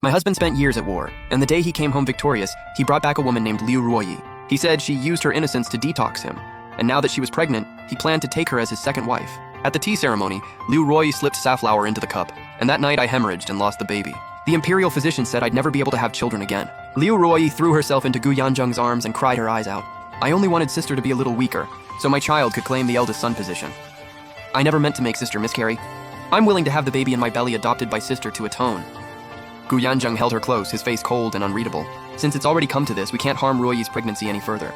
My husband spent years at war, and the day he came home victorious, he brought back a woman named Liu Ruoyi. He said she used her innocence to detox him, and now that she was pregnant, he planned to take her as his second wife. At the tea ceremony, Liu Ruoyi slipped safflower into the cup, and that night I hemorrhaged and lost the baby. The imperial physician said I'd never be able to have children again. Liu Ruoyi threw herself into Gu Yanzheng's arms and cried her eyes out. I only wanted sister to be a little weaker, so my child could claim the eldest son position. I never meant to make sister miscarry. I'm willing to have the baby in my belly adopted by sister to atone. Gu Yanzheng held her close, his face cold and unreadable. Since it's already come to this, we can't harm Ruoyi's pregnancy any further.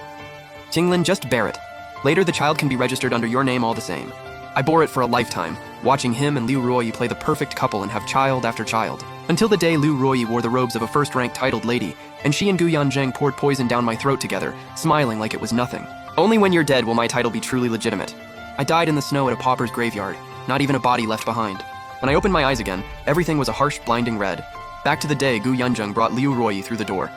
Qinglin, just bear it. Later the child can be registered under your name all the same. I bore it for a lifetime, watching him and Liu Ruoyi play the perfect couple and have child after child. Until the day Liu Ruoyi wore the robes of a first-rank titled lady, and she and Gu Yanzheng poured poison down my throat together, smiling like it was nothing. Only when you're dead will my title be truly legitimate. I died in the snow at a pauper's graveyard, not even a body left behind. When I opened my eyes again, everything was a harsh, blinding red. Back to the day Gu Yanzheng brought Liu Ruoyi through the door.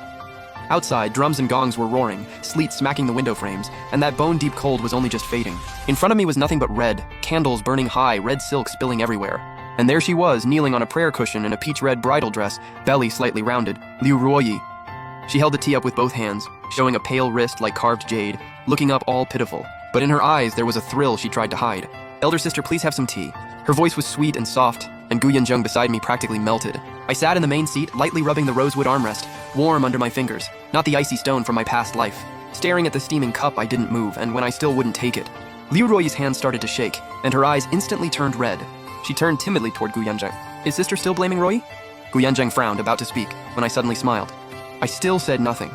Outside, drums and gongs were roaring, sleet smacking the window frames, and that bone-deep cold was only just fading. In front of me was nothing but red, candles burning high, red silk spilling everywhere. And there she was, kneeling on a prayer cushion in a peach-red bridal dress, belly slightly rounded, Liu Ruoyi. She held the tea up with both hands, showing a pale wrist like carved jade, looking up all pitiful. But in her eyes there was a thrill she tried to hide. Elder sister, please have some tea. Her voice was sweet and soft, and Gu Yanzheng beside me practically melted. I sat in the main seat, lightly rubbing the rosewood armrest, warm under my fingers, not the icy stone from my past life. Staring at the steaming cup, I didn't move, and when I still wouldn't take it, Liu Ruoyi's hand started to shake, and her eyes instantly turned red. She turned timidly toward Gu Yanzheng. Is sister still blaming Ruoyi? Gu Yanzheng frowned, about to speak, when I suddenly smiled. I still said nothing.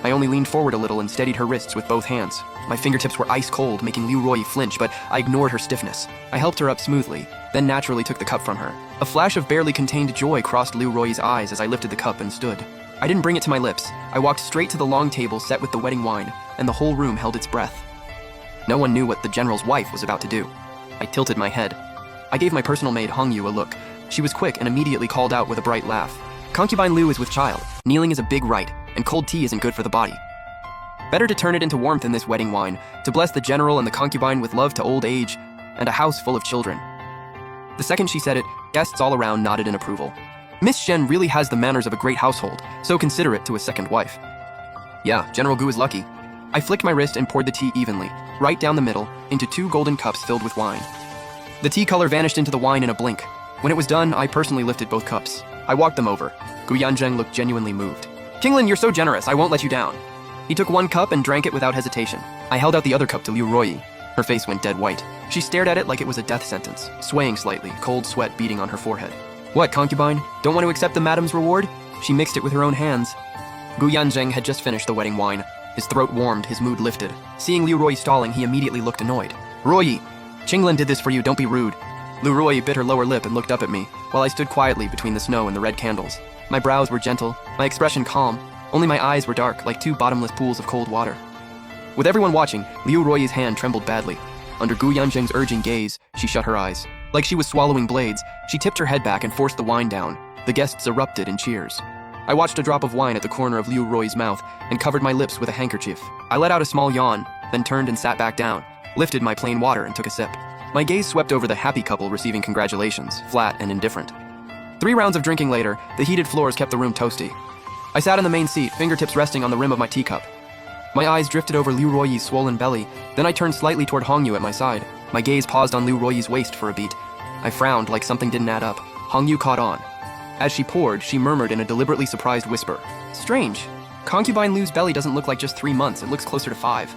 I only leaned forward a little and steadied her wrists with both hands. My fingertips were ice cold, making Liu Ruoyi flinch, but I ignored her stiffness. I helped her up smoothly, then naturally took the cup from her. A flash of barely contained joy crossed Liu Ruoyi's eyes as I lifted the cup and stood. I didn't bring it to my lips. I walked straight to the long table set with the wedding wine, and the whole room held its breath. No one knew what the general's wife was about to do. I tilted my head. I gave my personal maid Hongyu a look. She was quick and immediately called out with a bright laugh. Concubine Liu is with child. Kneeling is a big rite, and cold tea isn't good for the body. Better to turn it into warmth in this wedding wine, to bless the general and the concubine with love to old age, and a house full of children. The second she said it, guests all around nodded in approval. Miss Shen really has the manners of a great household, so considerate to a second wife. Yeah, General Gu is lucky. I flicked my wrist and poured the tea evenly, right down the middle, into 2 golden cups filled with wine. The tea color vanished into the wine in a blink. When it was done, I personally lifted both cups. I walked them over. Gu Yanzheng looked genuinely moved. Qinglin, you're so generous, I won't let you down. He took 1 cup and drank it without hesitation. I held out the other cup to Liu Ruoyi. Her face went dead white. She stared at it like it was a death sentence, swaying slightly, cold sweat beading on her forehead. What, concubine? Don't want to accept the madam's reward? She mixed it with her own hands. Gu Yanzheng had just finished the wedding wine. His throat warmed, his mood lifted. Seeing Liu Ruoyi stalling, he immediately looked annoyed. Ruoyi, Qinglin did this for you, don't be rude. Liu Ruoyi bit her lower lip and looked up at me, while I stood quietly between the snow and the red candles. My brows were gentle, my expression calm, only my eyes were dark, like 2 bottomless pools of cold water. With everyone watching, Liu Ruoyi's hand trembled badly. Under Gu Yanzheng's urging gaze, she shut her eyes. Like she was swallowing blades, she tipped her head back and forced the wine down. The guests erupted in cheers. I watched a drop of wine at the corner of Liu Ruoyi's mouth and covered my lips with a handkerchief. I let out a small yawn, then turned and sat back down, lifted my plain water and took a sip. My gaze swept over the happy couple receiving congratulations, flat and indifferent. 3 rounds of drinking later, the heated floors kept the room toasty. I sat in the main seat, fingertips resting on the rim of my teacup. My eyes drifted over Liu Ruoyi's swollen belly, then I turned slightly toward Hongyu at my side. My gaze paused on Liu Ruoyi's waist for a beat. I frowned like something didn't add up. Hongyu caught on. As she poured, she murmured in a deliberately surprised whisper. Strange. Concubine Liu's belly doesn't look like just 3 months, it looks closer to 5.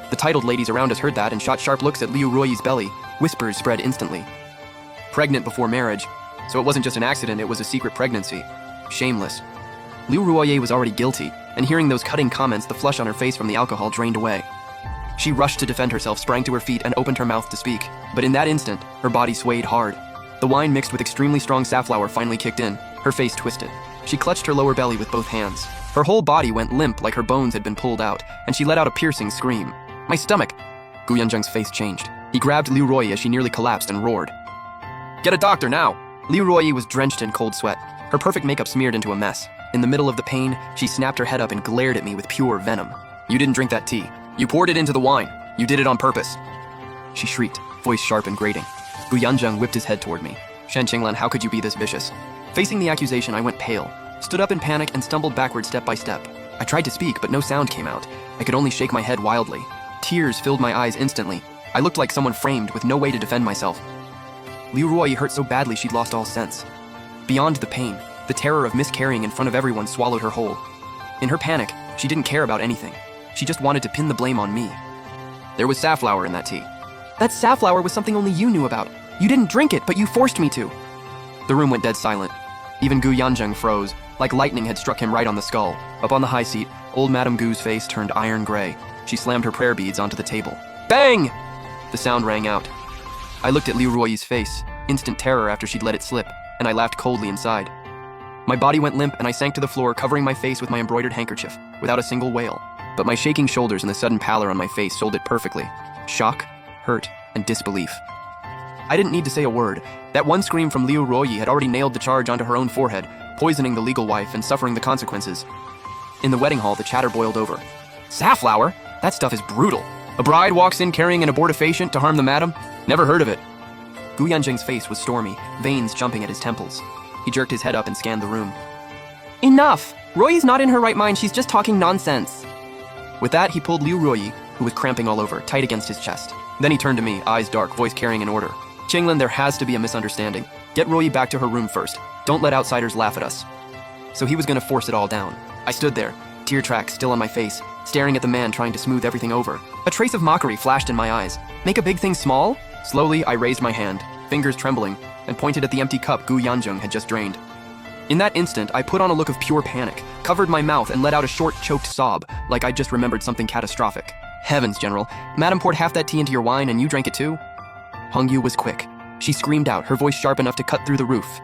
The titled ladies around us heard that and shot sharp looks at Liu Ruoyi's belly. Whispers spread instantly. Pregnant before marriage. So it wasn't just an accident, it was a secret pregnancy. Shameless. Liu Ruoyi was already guilty, and hearing those cutting comments, the flush on her face from the alcohol drained away. She rushed to defend herself, sprang to her feet, and opened her mouth to speak. But in that instant, her body swayed hard. The wine mixed with extremely strong safflower finally kicked in. Her face twisted. She clutched her lower belly with both hands. Her whole body went limp like her bones had been pulled out, and she let out a piercing scream. My stomach! Gu Yanzheng's face changed. He grabbed Liu Ruoyi as she nearly collapsed and roared. Get a doctor now! Liu Ruoyi was drenched in cold sweat. Her perfect makeup smeared into a mess. In the middle of the pain, she snapped her head up and glared at me with pure venom. You didn't drink that tea. You poured it into the wine. You did it on purpose. She shrieked, voice sharp and grating. Gu Yanzheng whipped his head toward me. Shen Qinglin, how could you be this vicious? Facing the accusation, I went pale. stood up in panic and stumbled backward step by step. I tried to speak, but no sound came out. I could only shake my head wildly. Tears filled my eyes instantly. I looked like someone framed with no way to defend myself. Liu Ruoyi hurt so badly she'd lost all sense. Beyond the pain, the terror of miscarrying in front of everyone swallowed her whole. In her panic, she didn't care about anything. She just wanted to pin the blame on me. There was safflower in that tea. That safflower was something only you knew about. You didn't drink it, but you forced me to. The room went dead silent. Even Gu Yanzheng froze, like lightning had struck him right on the skull. Up on the high seat, old Madame Gu's face turned iron gray. She slammed her prayer beads onto the table. Bang! The sound rang out. I looked at Liu Ruoyi's face, instant terror after she'd let it slip, and I laughed coldly inside. My body went limp and I sank to the floor, covering my face with my embroidered handkerchief, without a single wail. But my shaking shoulders and the sudden pallor on my face sold it perfectly. Shock, hurt, and disbelief. I didn't need to say a word. That one scream from Liu Ruoyi had already nailed the charge onto her own forehead, poisoning the legal wife and suffering the consequences. In the wedding hall, the chatter boiled over. Safflower? That stuff is brutal. A bride walks in carrying an abortifacient to harm the madam? Never heard of it. Gu Yanzheng's face was stormy, veins jumping at his temples. He jerked his head up and scanned the room. Enough! Ruoyi's not in her right mind, she's just talking nonsense. With that, he pulled Liu Ruoyi, who was cramping all over, tight against his chest. Then he turned to me, eyes dark, voice carrying an order. Qinglin, there has to be a misunderstanding. Get Ruoyi back to her room first. Don't let outsiders laugh at us. So he was gonna force it all down. I stood there, tear tracks still on my face, staring at the man trying to smooth everything over. A trace of mockery flashed in my eyes. Make a big thing small? Slowly, I raised my hand, fingers trembling, and pointed at the empty cup Gu Yanzheng had just drained. In that instant, I put on a look of pure panic, covered my mouth, and let out a short, choked sob, like I'd just remembered something catastrophic. Heavens, General, Madam poured half that tea into your wine and you drank it too? Hongyu was quick. She screamed out, her voice sharp enough to cut through the roof.